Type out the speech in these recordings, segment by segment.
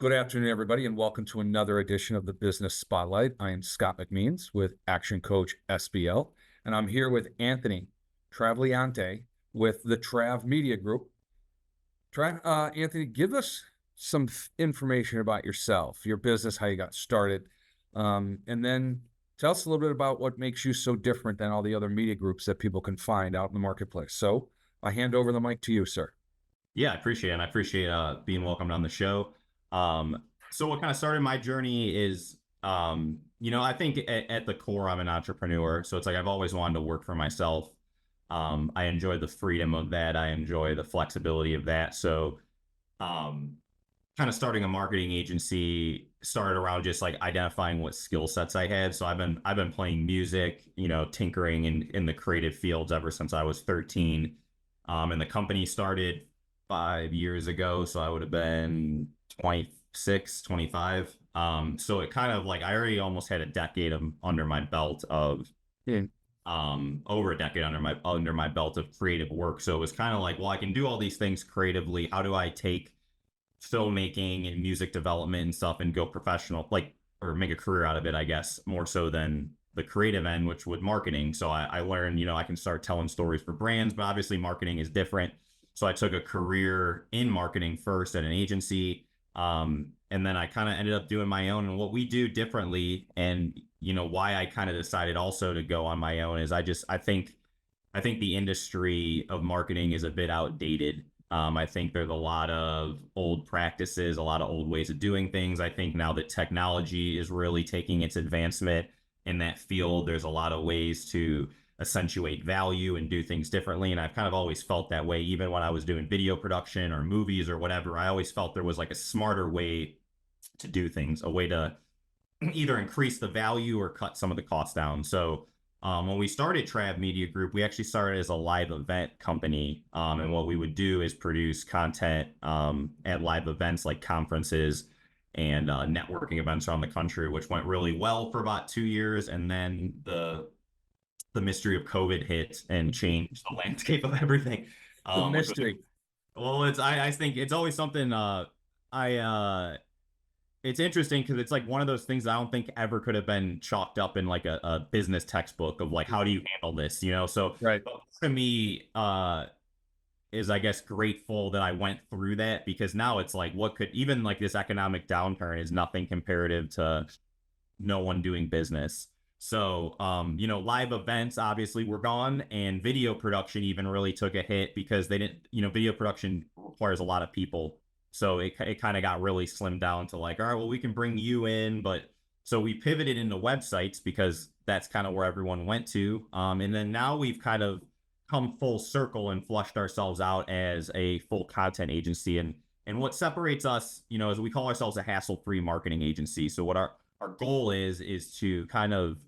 Good afternoon, everybody, and welcome to another edition of the Business Spotlight. I am Scott McMeans with Action Coach SBL, and I'm here with Anthony Travagliante with the Trave Media Group. Anthony, give us some information about yourself, your business, how you got started, and then tell us a little bit about what makes you so different than all the other media groups that people can find out in the marketplace. So I hand over the mic to you, sir. Yeah, I appreciate it. And I appreciate being welcomed on the show. So what kind of started my journey is, I think at the core, I'm an entrepreneur. So it's like I've always wanted to work for myself. I enjoy the freedom of that. I enjoy the flexibility of that. So kind of starting a marketing agency started around just like identifying what skill sets I had. So I've been playing music, tinkering in the creative fields ever since I was 13. And the company started 5 years ago, so I would have been 26, 25. So it kind of like I already almost had a decade under my belt of over a decade under my belt of creative work. So it was kind of like, well, I can do all these things creatively. How do I take filmmaking and music development and stuff and go professional, or make a career out of it, I guess, more so than the creative end, which would marketing. So I learned, I can start telling stories for brands, but obviously marketing is different. So I took a career in marketing first at an agency. And then I kind of ended up doing my own. And what we do differently, and why I kind of decided also to go on my own, is I think the industry of marketing is a bit outdated. I think there's a lot of old practices, a lot of old ways of doing things. I think now that technology is really taking its advancement in that field, there's a lot of ways to accentuate value and do things differently. And I've kind of always felt that way, even when I was doing video production or movies or whatever. I always felt there was like a smarter way to do things, a way to either increase the value or cut some of the costs down. So when we started Trav Media Group, we actually started as a live event company. And what we would do is produce content at live events like conferences and networking events around the country, which went really well for about 2 years. And then the mystery of COVID hit and changed the landscape of everything. The mystery. I think it's always something it's interesting because it's like one of those things I don't think ever could have been chalked up in like a business textbook of like, how do you handle this? So right. To me, is I guess grateful that I went through that, because now it's like, what could even like this economic downturn is nothing comparative to no one doing business. So, live events obviously were gone, and video production even really took a hit because they didn't, video production requires a lot of people. So it kind of got really slimmed down to like, all right, well, we can bring you in. But so we pivoted into websites because that's kind of where everyone went to. And then now we've kind of come full circle and flushed ourselves out as a full content agency. And what separates us, is we call ourselves a hassle-free marketing agency. So what our goal is to kind of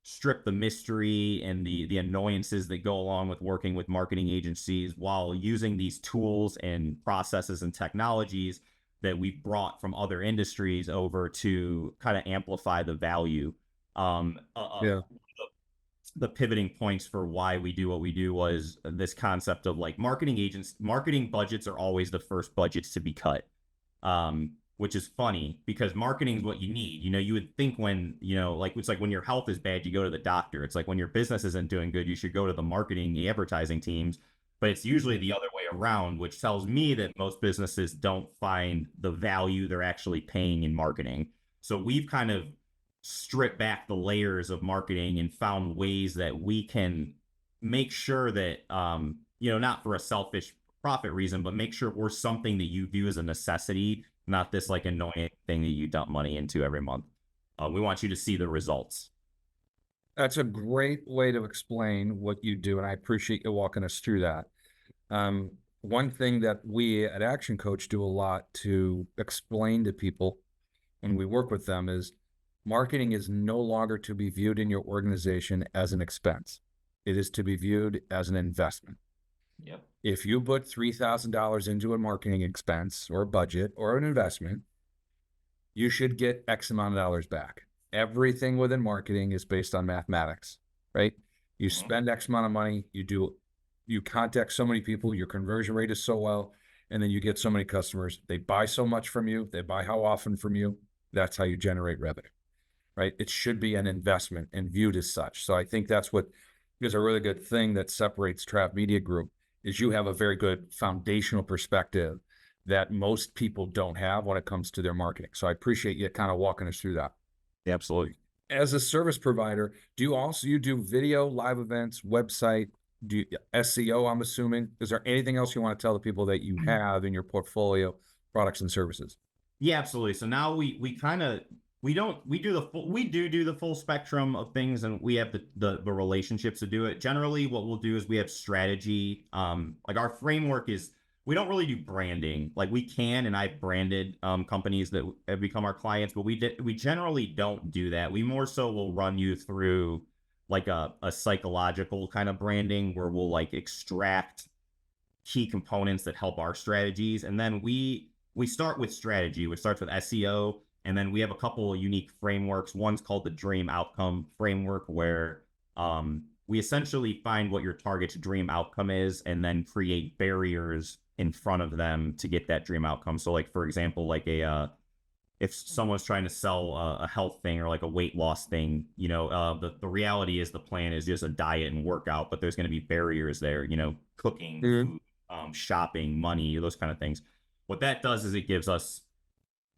strip the mystery and the annoyances that go along with working with marketing agencies while using these tools and processes and technologies that we've brought from other industries over to kind of amplify the value. The pivoting points for why we do what we do was this concept of like marketing budgets are always the first budgets to be cut. Which is funny because marketing is what you need. You would think when, like it's like when your health is bad, you go to the doctor. It's like when your business isn't doing good, you should go to the marketing, the advertising teams. But it's usually the other way around, which tells me that most businesses don't find the value they're actually paying in marketing. So we've kind of stripped back the layers of marketing and found ways that we can make sure that, not for a selfish profit reason, but make sure we're something that you view as a necessity, not this like annoying thing that you dump money into every month. We want you to see the results. That's a great way to explain what you do, and I appreciate you walking us through that. One thing that we at Action Coach do a lot to explain to people when we work with them is marketing is no longer to be viewed in your organization as an expense. It is to be viewed as an investment. Yep. If you put $3,000 into a marketing expense or a budget or an investment, you should get X amount of dollars back. Everything within marketing is based on mathematics, right? You spend X amount of money, you contact so many people, your conversion rate is so well, And then you get so many customers, they buy so much from you, they buy how often from you. That's how you generate revenue, right? It should be an investment and viewed as such. So I think that's what is a really good thing that separates Trave Media Group is you have a very good foundational perspective that most people don't have when it comes to their marketing. So I appreciate you kind of walking us through that. Absolutely. As a service provider, you do video, live events, website, do you, SEO, I'm assuming? Is there anything else you want to tell the people that you have in your portfolio, products and services? Yeah, absolutely. So now we kind of we do the full do the full spectrum of things, and we have the relationships to do it. Generally, what we'll do is we have strategy. Like our framework is we don't really do branding. Like we can, and I've branded companies that have become our clients, but we generally don't do that. We more so will run you through like a psychological kind of branding where we'll like extract key components that help our strategies, and then we start with strategy, which starts with SEO, and then we have a couple of unique frameworks. One's called the dream outcome framework, where we essentially find what your target's dream outcome is and then create barriers in front of them to get that dream outcome. So like, for example, like if someone's trying to sell a health thing or like a weight loss thing, the reality is the plan is just a diet and workout, but there's going to be barriers there, cooking, food, shopping, money, those kind of things. What that does is it gives us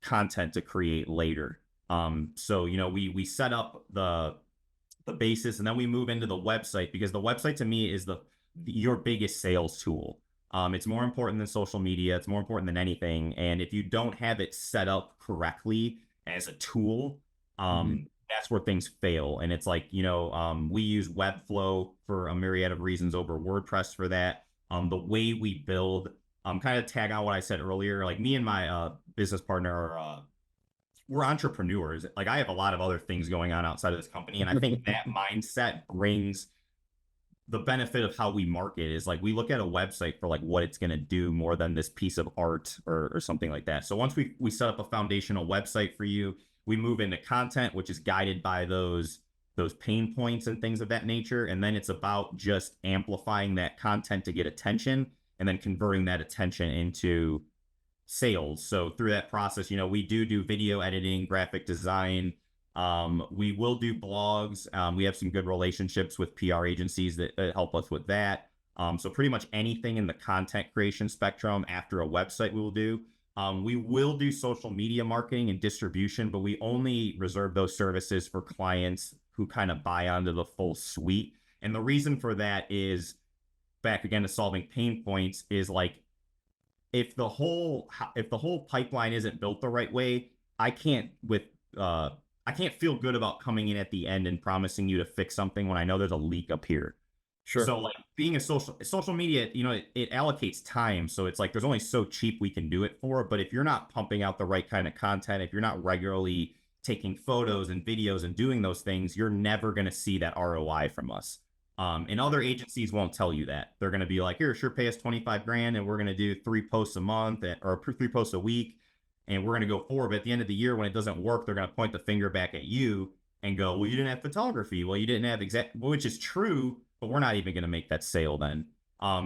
content to create later. So we set up the basis, and then we move into the website, because the website to me is your biggest sales tool. It's more important than social media. It's more important than anything. And if you don't have it set up correctly as a tool, that's where things fail. And it's like, we use Webflow for a myriad of reasons over WordPress for that. The way we build, kind of tag on what I said earlier, like me and my business partner are, we're entrepreneurs. Like I have a lot of other things going on outside of this company. And I think that mindset brings the benefit of how we market is like we look at a website for like what it's going to do more than this piece of art or something like that. So once we set up a foundational website for you, we move into content, which is guided by those pain points and things of that nature. And then it's about just amplifying that content to get attention and then converting that attention into sales. So through that process, we do video editing, graphic design. We will do blogs. We have some good relationships with PR agencies that help us with that. So pretty much anything in the content creation spectrum after a website we will do. We will do social media marketing and distribution, but we only reserve those services for clients who kind of buy onto the full suite. And the reason for that is, back again to solving pain points, is like if the whole pipeline isn't built the right way, I can't feel good about coming in at the end and promising you to fix something when I know there's a leak up here. Sure. So like being a social media, it allocates time. So it's like there's only so cheap we can do it for. But if you're not pumping out the right kind of content, if you're not regularly taking photos and videos and doing those things, you're never going to see that ROI from us. And other agencies won't tell you that. They're going to be like, here, sure, pay us 25 grand and we're going to do 3 posts a month or 3 posts a week. And we're going to go forward. But at the end of the year, when it doesn't work, they're going to point the finger back at you and go, well, you didn't have photography. Well, you didn't have which is true, but we're not even going to make that sale then.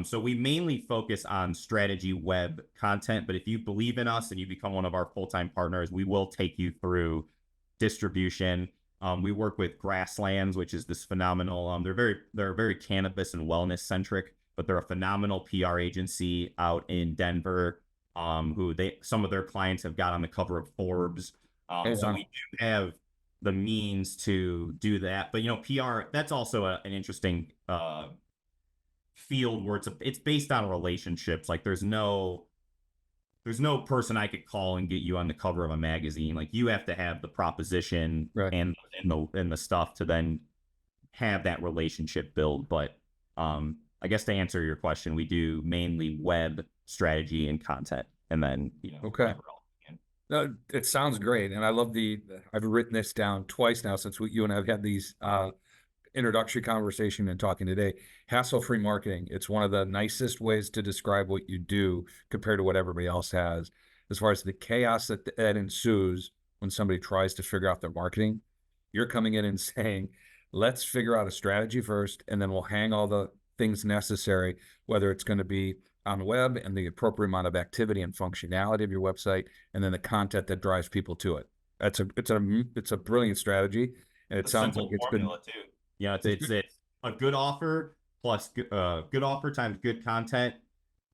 So we mainly focus on strategy web content. But if you believe in us and you become one of our full-time partners, we will take you through distribution. We work with Grasslands, which is this phenomenal. They're very cannabis and wellness centric, but they're a phenomenal PR agency out in Denver. Who some of their clients have got on the cover of Forbes. So we do have the means to do that. But PR, that's also an interesting field where it's based on relationships. Like there's no person I could call and get you on the cover of a magazine. Like you have to have the proposition Right. and the stuff to then have that relationship build. But I guess to answer your question, we do mainly web strategy and content, and then Okay. No, it sounds great, and I love I've written this down twice now since you and I have had these introductory conversation and talking today. Hassle-free marketing. It's one of the nicest ways to describe what you do compared to what everybody else has. As far as the chaos that ensues when somebody tries to figure out their marketing, you're coming in and saying, let's figure out a strategy first, and then we'll hang all the things necessary, whether it's going to be on the web and the appropriate amount of activity and functionality of your website, and then the content that drives people to it. It's a brilliant strategy, and it A sounds like simple it's been formula too. Yeah, it's good. it's a good offer plus good offer times good content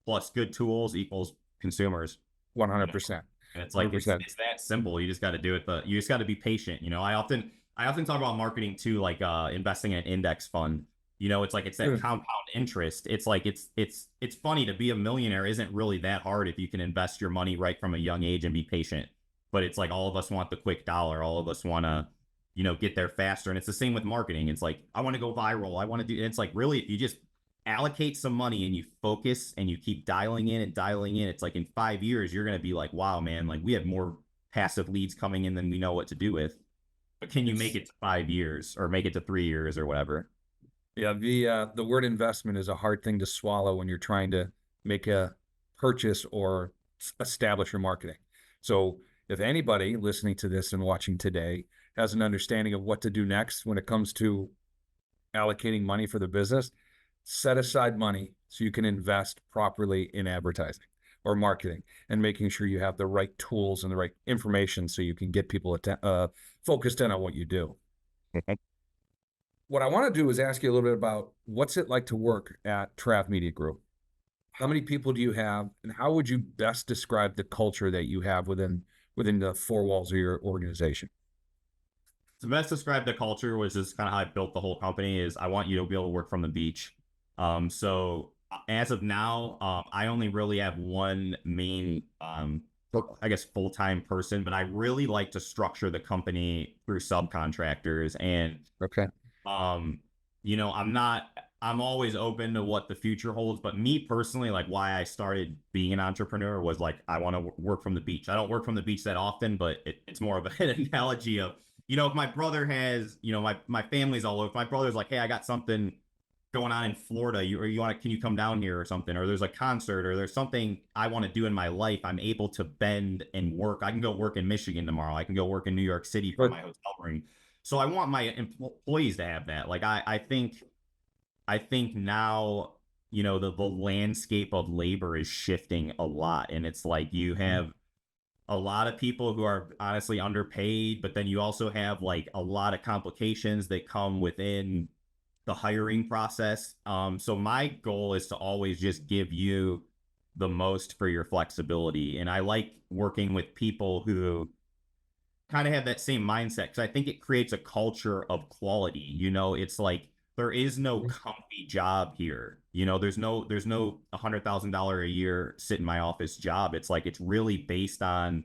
plus good tools equals consumers. You know, 100%. and it's like 100%. it's that simple. You just got to do it. But you just got to be patient. You know, I often talk about marketing too, like investing in an index fund. You know, it's like it's that compound interest. It's like it's funny to be a millionaire isn't really that hard if you can invest your money right from a young age and be patient. But it's like all of us want the quick dollar. All of us want to, you know, get there faster. And it's the same with marketing. It's like I want to go viral. I want to do. It's like really if you just allocate some money and you focus and you keep dialing in and dialing in, it's like in 5 years, you're going to be like, wow, man, like we have more passive leads coming in than we know what to do with. But can you make It's it to 5 years or make it to 3 years or whatever? Yeah, the word investment is a hard thing to swallow when you're trying to make a purchase or establish your marketing. So if anybody listening to this and watching today has an understanding of what to do next when it comes to allocating money for the business, set aside money so you can invest properly in advertising or marketing and making sure you have the right tools and the right information so you can get people focused in on what you do. What I want to do is ask you a little bit about what's it like to work at Trav Media Group. How many people do you have, and how would you best describe the culture that you have within the four walls of your organization? To best describe the culture, which is kind of how I built the whole company, is I want you to be able to work from the beach. So as of now, I only really have one main, I guess, full-time person, but I really like to structure the company through subcontractors. And Okay. um, you know, I'm always open to what the future holds, but me personally, like why I started being an entrepreneur was like, I want to work from the beach. I don't work from the beach that often, but it's more of an analogy of, you know, if my brother has, you know, my family's all over. If my brother's like, hey, I got something going on in Florida, or you want to, can you come down here or something? Or there's a concert or there's something I want to do in my life. I'm able to bend and work. I can go work in Michigan tomorrow. I can go work in New York City from But my hotel room. So I want my employees to have that. Like I think now, you know, the landscape of labor is shifting a lot. And it's like you have a lot of people who are honestly underpaid, but then you also have like a lot of complications that come within the hiring process. So my goal is to always just give you the most for your flexibility. And I like working with people who kind of have that same mindset because I think it creates a culture of quality. You know, it's like there is no comfy job here. You know, there's no $100,000 a year sit in my office job. It's like it's really based on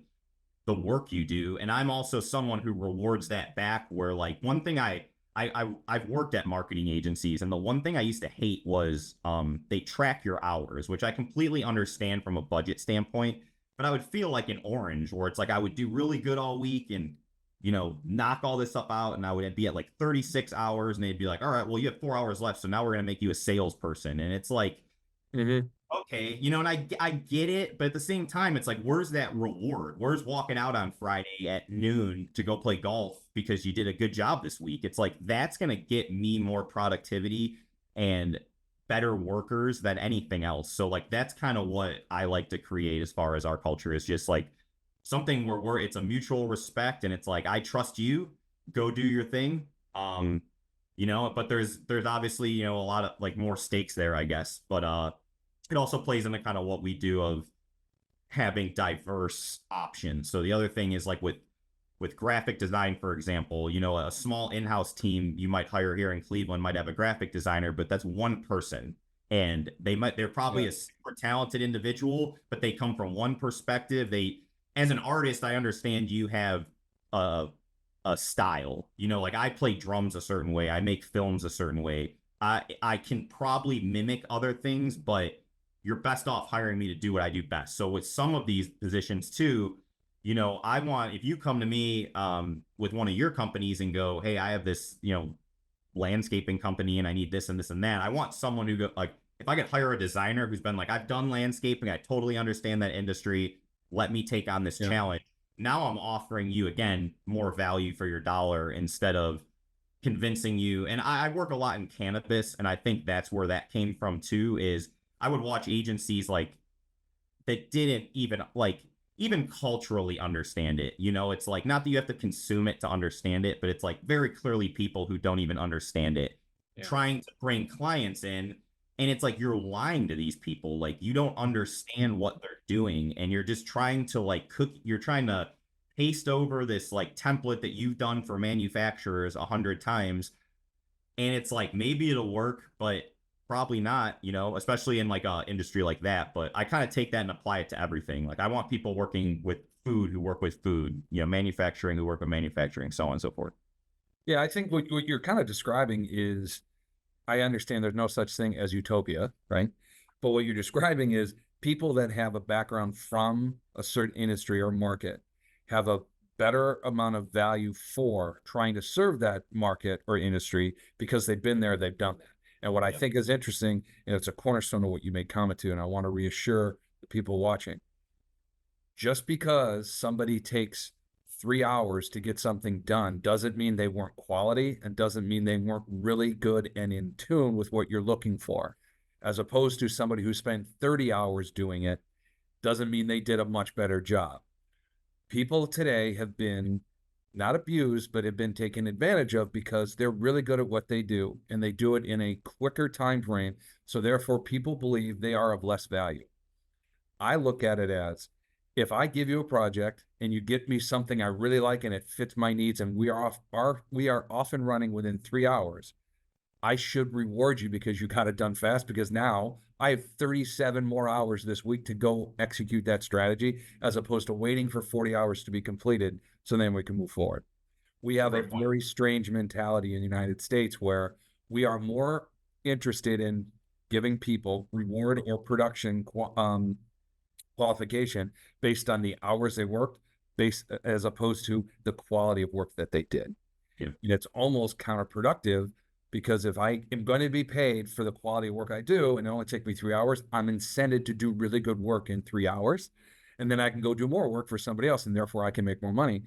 the work you do. And I'm also someone who rewards that back where like one thing I've worked at marketing agencies, and the one thing I used to hate was they track your hours, which I completely understand from a budget standpoint, but I would feel like an orange where it's like I would do really good all week and you know knock all this stuff out, and I would be at like 36 hours, and they'd be like, all right, well you have 4 hours left, so now we're gonna make you a salesperson, and it's like Mhm. okay, you know, and I get it, but at the same time, it's like, where's that reward? Where's walking out on Friday at noon to go play golf because you did a good job this week? It's like that's gonna get me more productivity and better workers than anything else. So like that's kind of what I like to create as far as our culture is just like something where it's a mutual respect and it's like I trust you, go do your thing. You know, but there's obviously, you know, a lot of like more stakes there, I guess. But it also plays into kind of what we do of having diverse options. So the other thing is like with graphic design, for example, you know, a small in-house team you might hire here in Cleveland might have a graphic designer, but that's one person. And they're probably Yeah. a super talented individual, but they come from one perspective. As an artist, I understand you have a a style. You know, like I play drums a certain way, I make films a certain way. I can probably mimic other things, but you're best off hiring me to do what I do best. So with some of these positions too, you know, I want if you come to me with one of your companies and go, hey, I have this, you know, landscaping company and I need this and this and that. I want someone who go like if I could hire a designer who's been like, I've done landscaping, I totally understand that industry. Let me take on this Yeah. challenge. Now I'm offering you again more value for your dollar instead of convincing you. And I work a lot in cannabis, and I think that's where that came from too. Is I would watch agencies like that didn't even culturally understand it. You know, it's like not that you have to consume it to understand it, but it's like very clearly people who don't even understand it Yeah. trying to bring clients in. And it's like you're lying to these people. Like you don't understand what they're doing. And you're just trying to you're trying to paste over this like template that you've done for manufacturers 100 times. And it's like maybe it'll work, but probably not, you know, especially in like a industry like that. But I kind of take that and apply it to everything. Like I want people working with food who work with food, you know, manufacturing who work with manufacturing, so on and so forth. Yeah, I think what you're kind of describing is, I understand there's no such thing as utopia, right? But what you're describing is people that have a background from a certain industry or market have a better amount of value for trying to serve that market or industry because they've been there, they've done that. And what I think is interesting, and it's a cornerstone of what you made comment to, and I want to reassure the people watching, just because somebody takes 3 hours to get something done doesn't mean they weren't quality and doesn't mean they weren't really good and in tune with what you're looking for. As opposed to somebody who spent 30 hours doing it doesn't mean they did a much better job. People today have been not abused, but have been taken advantage of because they're really good at what they do and they do it in a quicker time frame. So therefore, people believe they are of less value. I look at it as, if I give you a project and you get me something I really like and it fits my needs and we are off and running within 3 hours, I should reward you because you got it done fast, because now I have 37 more hours this week to go execute that strategy as opposed to waiting for 40 hours to be completed so then we can move forward. We have a very strange mentality in the United States where we are more interested in giving people reward or production qualification based on the hours they worked, based as opposed to the quality of work that they did. Yeah. And it's almost counterproductive, because if I am going to be paid for the quality of work I do and it only take me 3 hours, I'm incented to do really good work in 3 hours. And then I can go do more work for somebody else and therefore I can make more money.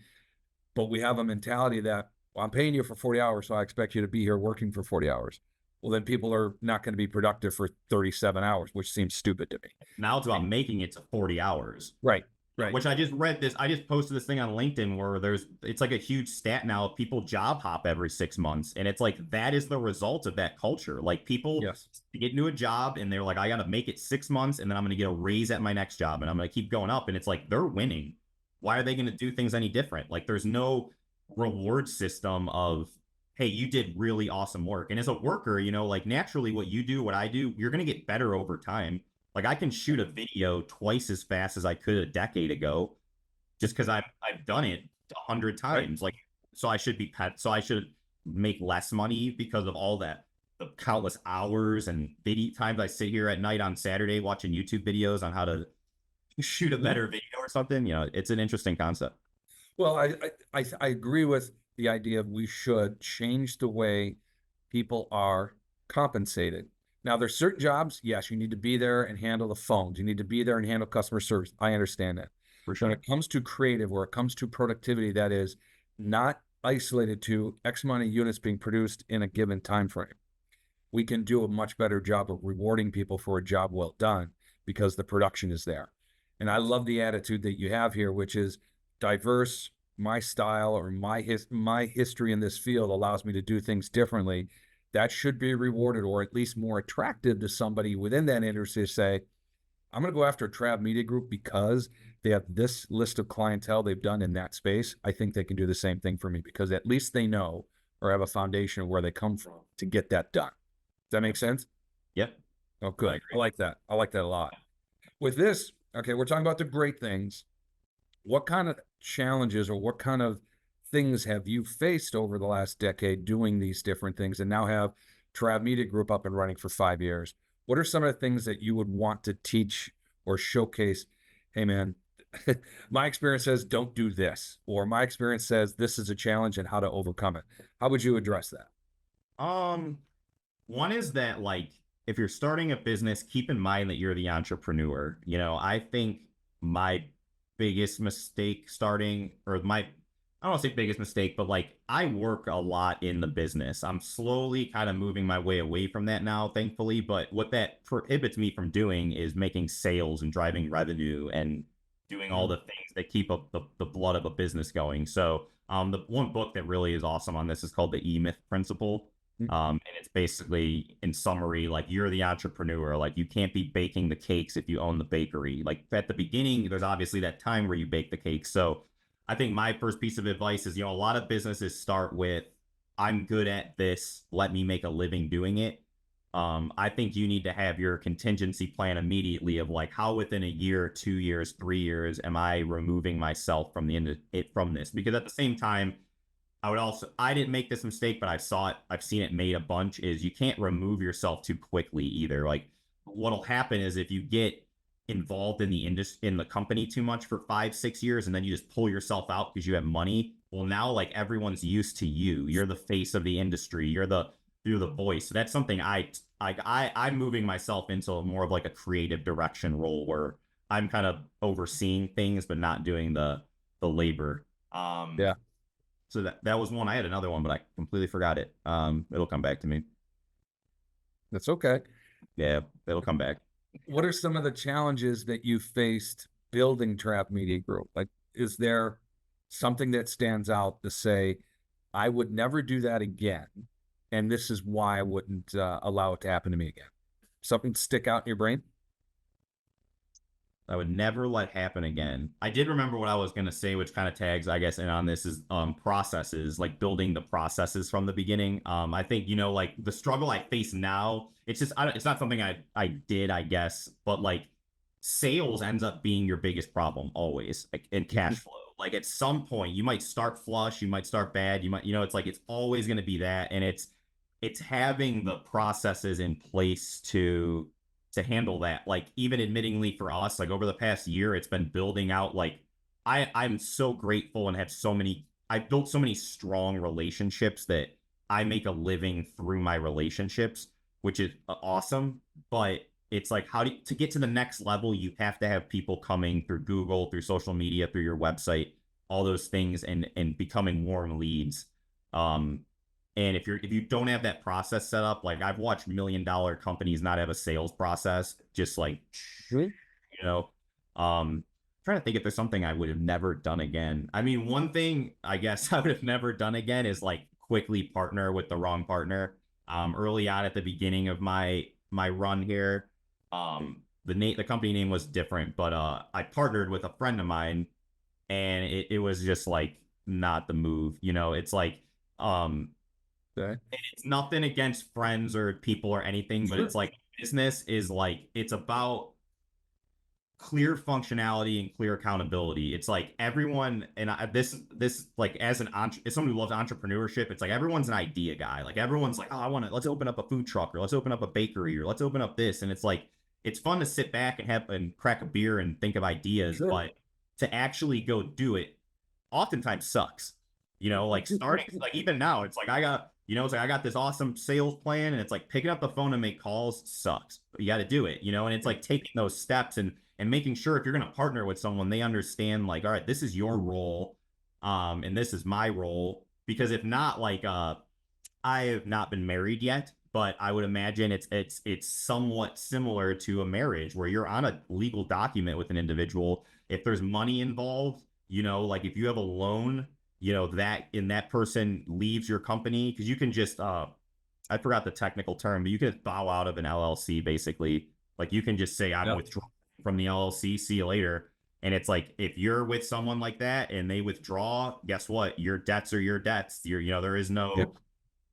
But we have a mentality that, well, I'm paying you for 40 hours, so I expect you to be here working for 40 hours. Well, then people are not going to be productive for 37 hours, which seems stupid to me. Now it's about making it to 40 hours. Right. Right. Which I just read this. I just posted this thing on LinkedIn where it's like a huge stat now of people job hop every 6 months. And it's like, that is the result of that culture. Like people Yes. get into a job and they're like, I got to make it 6 months and then I'm going to get a raise at my next job and I'm going to keep going up. And it's like, they're winning. Why are they going to do things any different? Like there's no reward system of, hey, you did really awesome work. And as a worker, you know, like naturally what you do, what I do, you're going to get better over time. Like I can shoot a video twice as fast as I could a decade ago, just because I've done it 100 times. Right. Like, so I should make less money because of all that, the countless hours and video times I sit here at night on Saturday watching YouTube videos on how to shoot a better video or something. You know, it's an interesting concept. Well, I agree with the idea of we should change the way people are compensated. Now, there's certain jobs, yes, you need to be there and handle the phones. You need to be there and handle customer service. I understand that. For sure. When it comes to creative, or it comes to productivity, that is not isolated to X amount of units being produced in a given time frame, we can do a much better job of rewarding people for a job well done because the production is there. And I love the attitude that you have here, which is diverse. My style or my history in this field allows me to do things differently. That should be rewarded, or at least more attractive to somebody within that industry to say, I'm going to go after Trav Media Group because they have this list of clientele they've done in that space. I think they can do the same thing for me because at least they know or have a foundation of where they come from to get that done. Does that make sense? Yep. Oh, good. I like that. I like that a lot. With this, okay, we're talking about the great things. What kind of challenges or what kind of things have you faced over the last decade doing these different things, and now have Trav Media Group up and running for 5 years? What are some of the things that you would want to teach or showcase? Hey, man, my experience says don't do this, or my experience says this is a challenge and how to overcome it. How would you address that? One is that, like, if you're starting a business, keep in mind that you're the entrepreneur. You know, I think my biggest mistake starting, or my, I I don't want to say biggest mistake, but like I work a lot in the business. I'm slowly kind of moving my way away from that now, thankfully. But what that prohibits me from doing is making sales and driving revenue and doing all Mhm. the things that keep up the blood of a business going. So the one book that really is awesome on this is called the E-Myth Principle. And it's basically, in summary, like you're the entrepreneur. Like you can't be baking the cakes if you own the bakery. Like at the beginning, there's obviously that time where you bake the cakes. So I think my first piece of advice is, a lot of businesses start with, I'm good at this, let me make a living doing it. I think you need to have your contingency plan immediately of like, how within a year, 2 years, 3 years, am I removing myself from the end of it from this? Because at the same time, I didn't make this mistake, but I've seen it made a bunch, is you can't remove yourself too quickly either. Like what'll happen is if you get involved in the industry, in the company too much for 5, 6 years, and then you just pull yourself out because you have money. Well, now like everyone's used to you. You're the face of the industry. You're the voice. So that's something I'm moving myself into more of like a creative direction role where I'm kind of overseeing things, but not doing the labor. Yeah, So that was one. I had another one, but I completely forgot it. It'll come back to me. that's okay. Yeah, it'll come back. What are some of the challenges that you faced building Trap Media Group? Like, is there something that stands out to say, I would never do that again, and this is why I wouldn't allow it to happen to me again? Something stick out in your brain? I would never let happen again. I did remember what I was gonna say, which kind of tags, I guess, and on this is processes, like building the processes from the beginning. I think like the struggle I face now, it's just it's not something I did, I guess, but like sales ends up being your biggest problem always, like in cash flow. Like at some point, you might start flush, you might start bad, you might, it's like it's always gonna be that, and it's having the processes in place to handle that. Like even admittingly for us, like over the past year, it's been building out. Like I'm so grateful and have I've built so many strong relationships that I make a living through my relationships, which is awesome. But it's like, to get to the next level, you have to have people coming through Google, through social media, through your website, all those things, and becoming warm leads. Um, and if you don't have that process set up, like I've watched $1 million companies not have a sales process, just like, Really? you know, trying to think if there's something I would have never done again. I mean, one thing I guess I would have never done again is like quickly partner with the wrong partner. Early on at the beginning of my run here, the company name was different, but I partnered with a friend of mine, and it was just like not the move. It's like um Okay. it's nothing against friends or people or anything, but Sure. it's like business is like, it's about clear functionality and clear accountability. It's like everyone, and this like as someone who loves entrepreneurship, it's like everyone's an idea guy. Like everyone's like, oh, let's open up a food truck, or let's open up a bakery, or let's open up this. And it's like, it's fun to sit back and crack a beer and think of ideas, Sure. but to actually go do it oftentimes sucks. Like starting, like even now, it's like it's like I got this awesome sales plan, and it's like picking up the phone and make calls sucks. But you got to do it, and it's like taking those steps and making sure if you're going to partner with someone, they understand like, all right, this is your role, and this is my role. Because if not, like, I have not been married yet, but I would imagine it's somewhat similar to a marriage where you're on a legal document with an individual. If there's money involved, like if you have a loan, that person leaves your company, because you can just I forgot the technical term, but you can bow out of an LLC basically. Like you can just say, I'm Yeah. withdrawing from the LLC, see you later. And it's like, if you're with someone like that and they withdraw, guess what? Your debts are your debts. There is Yep.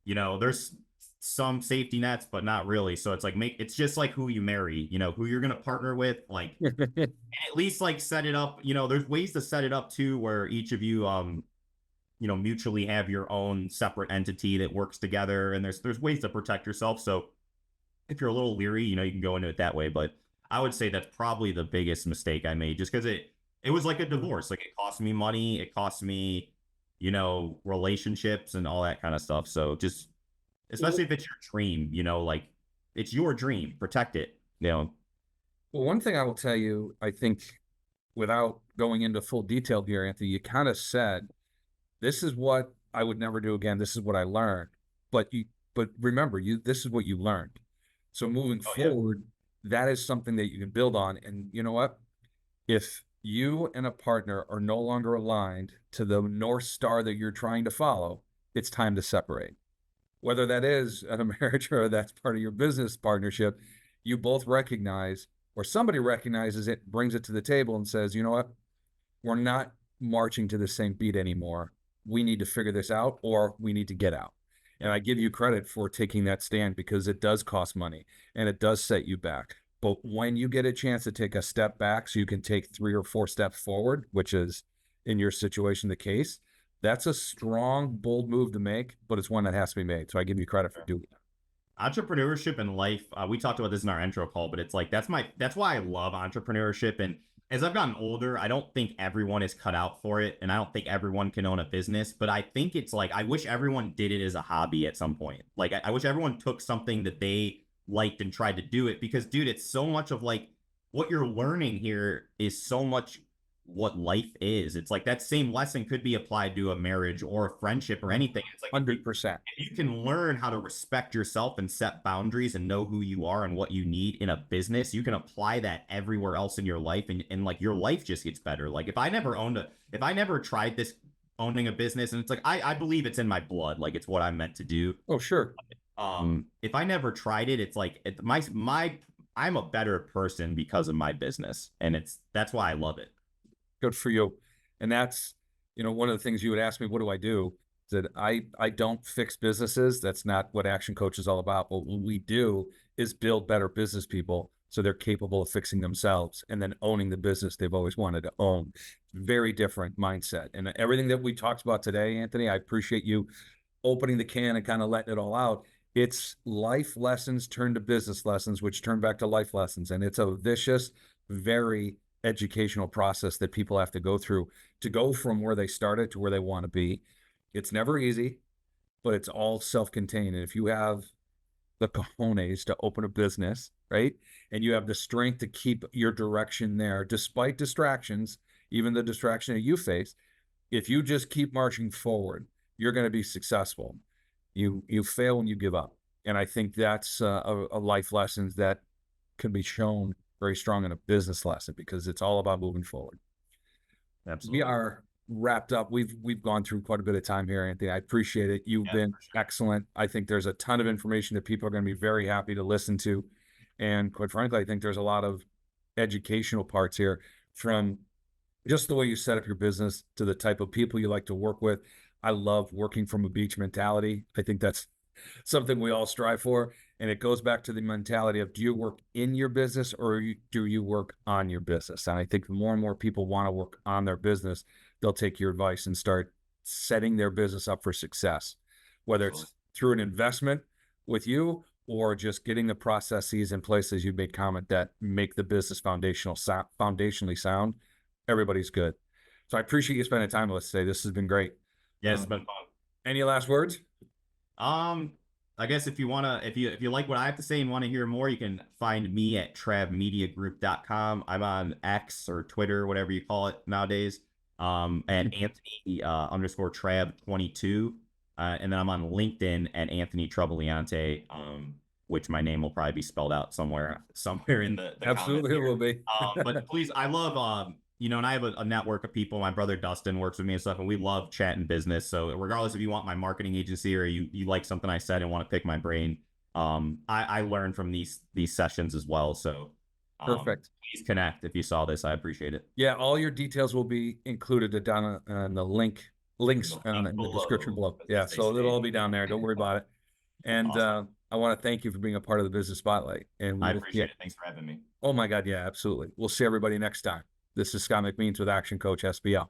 no, there's some safety nets, but not really. So it's like, it's just like who you marry, who you're going to partner with, like at least like set it up. There's ways to set it up too, where each of you, mutually have your own separate entity that works together, and there's ways to protect yourself. So if you're a little leery, you can go into it that way. But I would say that's probably the biggest mistake I made, just because it was like a divorce. Like it cost me money, it cost me, relationships and all that kind of stuff. So just, especially if it's your dream, like it's your dream, protect it. Well, one thing I will tell you, I think, without going into full detail here, Anthony, you kind of said this is what I would never do again. This is what I learned. But remember, this is what you learned. So moving Oh yeah. forward, that is something that you can build on. And you know what? If you and a partner are no longer aligned to the North Star that you're trying to follow, it's time to separate. Whether that is in a marriage or that's part of your business partnership, you both recognize, or somebody recognizes it, brings it to the table and says, you know what? We're not marching to the same beat anymore. We need to figure this out, or we need to get out. And Yep. I give you credit for taking that stand, because it does cost money and it does set you back. But when you get a chance to take a step back so you can take 3 or 4 steps forward, which is in your situation the case, that's a strong, bold move to make, but it's one that has to be made. So I give you credit for doing that. Entrepreneurship and life, we talked about this in our intro call, but it's like that's why I love entrepreneurship. And as I've gotten older, I don't think everyone is cut out for it, and I don't think everyone can own a business. But I think it's like I wish everyone did it as a hobby at some point. Like I wish everyone took something that they liked and tried to do it, because dude, it's so much of like what you're learning here is so much what life is. It's like that same lesson could be applied to a marriage or a friendship or anything. It's like 100%. if you can learn how to respect yourself and set boundaries and know who you are and what you need in a business, you can apply that everywhere else in your life, and like your life just gets better. Like if I never tried this owning a business, and it's like I believe it's in my blood, like it's what I'm meant to do. Oh, sure. If I never tried it, it's like my I'm a better person because of my business, and that's why I love it. Good for you. And that's, one of the things you would ask me, what do I do? That I don't fix businesses. That's not what Action Coach is all about. What we do is build better business people so they're capable of fixing themselves and then owning the business they've always wanted to own. Very different mindset. And everything that we talked about today, Anthony, I appreciate you opening the can and kind of letting it all out. It's life lessons turned to business lessons, which turn back to life lessons. And it's a vicious, very educational process that people have to go through to go from where they started to where they want to be. It's never easy, but it's all self-contained. And if you have the cojones to open a business, right, and you have the strength to keep your direction there, despite distractions, even the distraction that you face, if you just keep marching forward, you're going to be successful. You fail when you give up. And I think that's a life lesson that can be shown very strong in a business lesson, because it's all about moving forward. Absolutely. We are wrapped up. We've gone through quite a bit of time here, Anthony. I appreciate it. You've been excellent. I think there's a ton of information that people are going to be very happy to listen to. And quite frankly, I think there's a lot of educational parts here, from just the way you set up your business to the type of people you like to work with. I love working from a beach mentality. I think that's something we all strive for. And it goes back to the mentality of, do you work in your business, or do you work on your business? And I think the more and more people want to work on their business, they'll take your advice and start setting their business up for success, whether it's through an investment with you or just getting the processes in place, as you made comment, that make the business foundationally sound. Everybody's good. So I appreciate you spending time with us today. This has been great. Yeah, it's been fun. Any last words? I guess if you like what I have to say and want to hear more, you can find me at travmediagroup.com. I'm on X or Twitter, whatever you call it nowadays. And Anthony _ Trav 22. And then I'm on LinkedIn at Anthony Travagliante, which my name will probably be spelled out somewhere in the Absolutely, it will be. But please, I love and I have a network of people. My brother Dustin works with me and stuff, and we love chatting business. So regardless if you want my marketing agency or you like something I said and want to pick my brain, I learn from these sessions as well. So Perfect. Please connect if you saw this. I appreciate it. Yeah, all your details will be included down on the links in the description below. Yeah, so it'll all be down there. Don't worry about it. And awesome. I want to thank you for being a part of the Business Spotlight. And I appreciate it. Thanks for having me. Oh my God, yeah, absolutely. We'll see everybody next time. This is Scott McMeans with Action Coach SBL.